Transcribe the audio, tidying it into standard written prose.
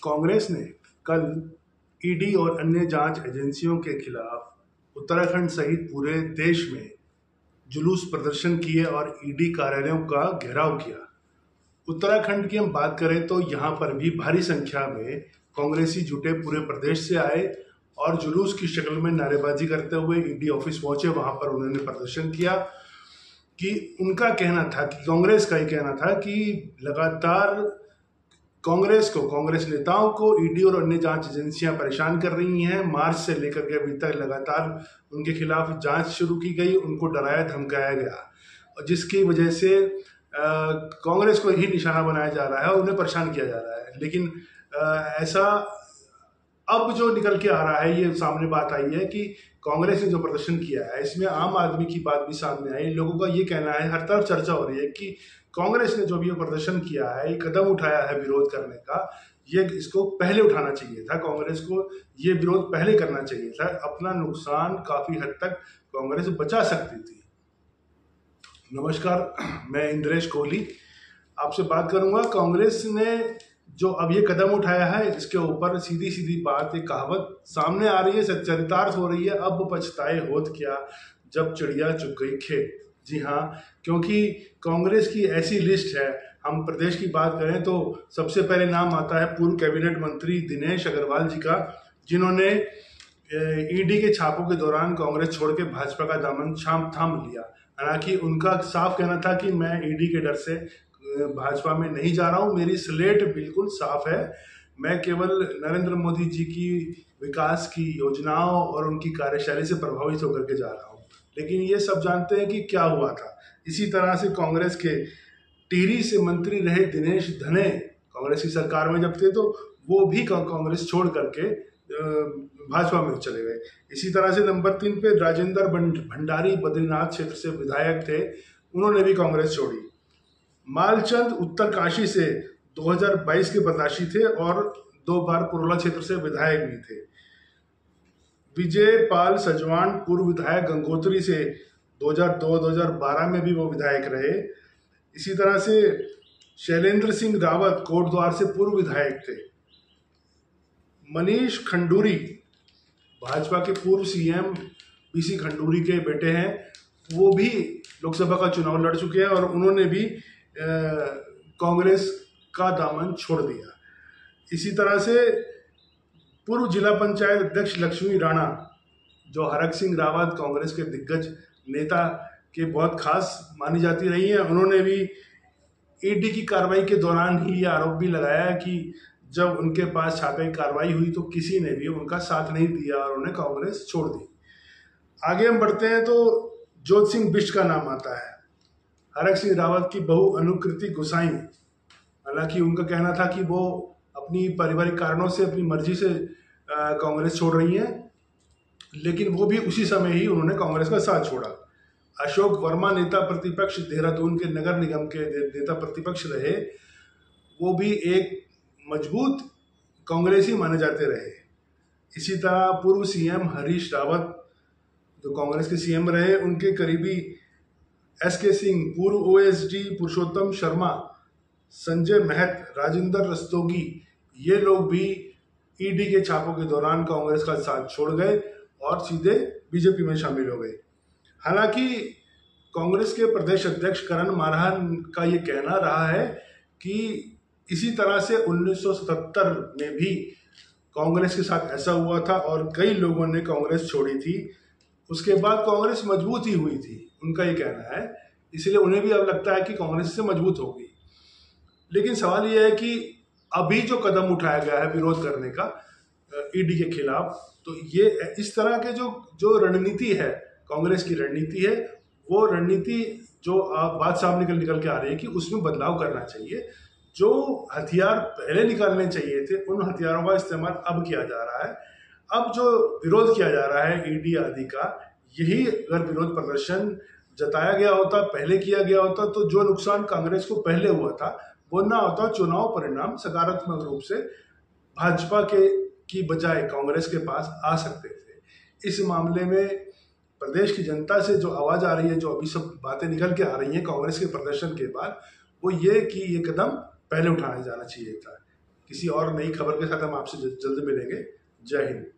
कांग्रेस ने कल ईडी और अन्य जांच एजेंसियों के खिलाफ उत्तराखंड सहित पूरे देश में जुलूस प्रदर्शन किए और ईडी कार्यालयों का घेराव किया। उत्तराखंड की हम बात करें तो यहाँ पर भी भारी संख्या में कांग्रेसी जुटे पूरे प्रदेश से आए और जुलूस की शक्ल में नारेबाजी करते हुए ईडी ऑफिस पहुंचे। वहां पर उन्होंने प्रदर्शन किया कि उनका कहना था कि कांग्रेस का ही कहना था कि लगातार कांग्रेस नेताओं को ईडी और अन्य जांच एजेंसियां परेशान कर रही हैं। मार्च से लेकर के अभी तक लगातार उनके खिलाफ जांच शुरू की गई, उनको डराया धमकाया गया, जिसकी वजह से कांग्रेस को ही निशाना बनाया जा रहा है, उन्हें परेशान किया जा रहा है। लेकिन ऐसा अब जो निकल के आ रहा है, ये सामने बात आई है कि कांग्रेस ने जो प्रदर्शन किया है इसमें आम आदमी की बात भी सामने आई। लोगों का ये कहना है, हर तरफ चर्चा हो रही है कि कांग्रेस ने जो भी प्रदर्शन किया है, ये कदम उठाया है विरोध करने का, ये इसको पहले उठाना चाहिए था। कांग्रेस को ये विरोध पहले करना चाहिए था। अपना नुकसान काफी हद तक कांग्रेस बचा सकती थी। नमस्कार, मैं इंद्रेश कोहली आपसे बात करूंगा। कांग्रेस ने जो अब ये कदम उठाया है, इसके ऊपर सीधी सीधी बात, एक कहावत सामने आ रही है, चरितार्थ हो रही है, अब पछताए होत क्या जब चिड़िया चुग गई खेत। जी हाँ, क्योंकि कांग्रेस की ऐसी लिस्ट है। हम प्रदेश की बात करें तो सबसे पहले नाम आता है पूर्व कैबिनेट मंत्री दिनेश अग्रवाल जी का, जिन्होंने ईडी के छापों के दौरान कांग्रेस छोड़ के भाजपा का दामन थाम लिया। हालांकि उनका साफ कहना था कि मैं ईडी के डर से भाजपा में नहीं जा रहा हूं, मेरी स्लेट बिल्कुल साफ है, मैं केवल नरेंद्र मोदी जी की विकास की योजनाओं और उनकी कार्यशैली से प्रभावित होकर के जा रहा हूं। लेकिन ये सब जानते हैं कि क्या हुआ था। इसी तरह से कांग्रेस के टिहरी से मंत्री रहे दिनेश धने कांग्रेस की सरकार में जब थे, तो वो भी कांग्रेस छोड़ करके भाजपा में चले गए। इसी तरह से नंबर 3 पे राजेंद्र भंडारी बद्रीनाथ क्षेत्र से विधायक थे, उन्होंने भी कांग्रेस छोड़ी। मालचंद उत्तरकाशी से 2022 के प्रत्याशी थे और 2 बार पुरोला क्षेत्र से विधायक भी थे। विजय पाल सजवान पूर्व विधायक गंगोत्री से 2002-2012 में भी वो विधायक रहे। इसी तरह से शैलेंद्र सिंह रावत कोटद्वार से पूर्व विधायक थे। मनीष खंडूरी भाजपा के पूर्व सीएम पीसी खंडूरी के बेटे हैं, वो भी लोकसभा का चुनाव लड़ चुके हैं और उन्होंने भी कांग्रेस का दामन छोड़ दिया। इसी तरह से पूर्व जिला पंचायत अध्यक्ष लक्ष्मी राणा, जो हरक सिंह रावत कांग्रेस के दिग्गज नेता के बहुत खास मानी जाती रही हैं, उन्होंने भी ईडी की कार्रवाई के दौरान ही ये आरोप भी लगाया कि जब उनके पास छापे की कार्रवाई हुई तो किसी ने भी उनका साथ नहीं दिया और उन्हें कांग्रेस छोड़ दी। आगे हम बढ़ते हैं तो जोत सिंह बिष्ट का नाम आता है, हरक सिंह रावत की बहू अनुकृति गोसाई। हालांकि उनका कहना था कि वो अपनी पारिवारिक कारणों से, अपनी मर्जी से कांग्रेस छोड़ रही हैं, लेकिन वो भी उसी समय ही उन्होंने कांग्रेस का साथ छोड़ा। अशोक वर्मा नेता प्रतिपक्ष देहरादून के नगर निगम के नेता प्रतिपक्ष रहे, वो भी एक मजबूत कांग्रेसी माने जाते रहे। इसी तरह पूर्व सीएम हरीश रावत, जो कांग्रेस के सीएम रहे, उनके करीबी एसके सिंह, पूर्व ओएसडी पुरुषोत्तम शर्मा, संजय महत, राजेंद्र रस्तोगी, ये लोग भी ईडी के छापों के दौरान कांग्रेस का साथ छोड़ गए और सीधे बीजेपी में शामिल हो गए। हालांकि कांग्रेस के प्रदेश अध्यक्ष करण मारहन का ये कहना रहा है कि इसी तरह से 1977 में भी कांग्रेस के साथ ऐसा हुआ था और कई लोगों ने कांग्रेस छोड़ी थी। उसके बाद कांग्रेस मजबूत ही हुई थी, उनका ये कहना है, इसलिए उन्हें भी अब लगता है कि कांग्रेस से मजबूत होगी। लेकिन सवाल यह है कि अभी जो कदम उठाया गया है विरोध करने का ईडी के खिलाफ, तो ये इस तरह के जो रणनीति है, कांग्रेस की रणनीति है, वो रणनीति जो बात सामने निकल के आ रही है कि उसमें बदलाव करना चाहिए। जो हथियार पहले निकालने चाहिए थे, उन हथियारों का इस्तेमाल अब किया जा रहा है। अब जो विरोध किया जा रहा है ईडी आदि का, यही अगर विरोध प्रदर्शन जताया गया होता, पहले किया गया होता, तो जो नुकसान कांग्रेस को पहले हुआ था वो ना होता। चुनाव परिणाम सकारात्मक रूप से भाजपा की बजाय कांग्रेस के पास आ सकते थे। इस मामले में प्रदेश की जनता से जो आवाज आ रही है, जो अभी सब बातें निकल के आ रही हैं कांग्रेस के प्रदर्शन के बाद, वो ये कि ये कदम पहले उठाया जाना चाहिए था। किसी और नई खबर के साथ हम आपसे जल्द मिलेंगे। जय हिंद।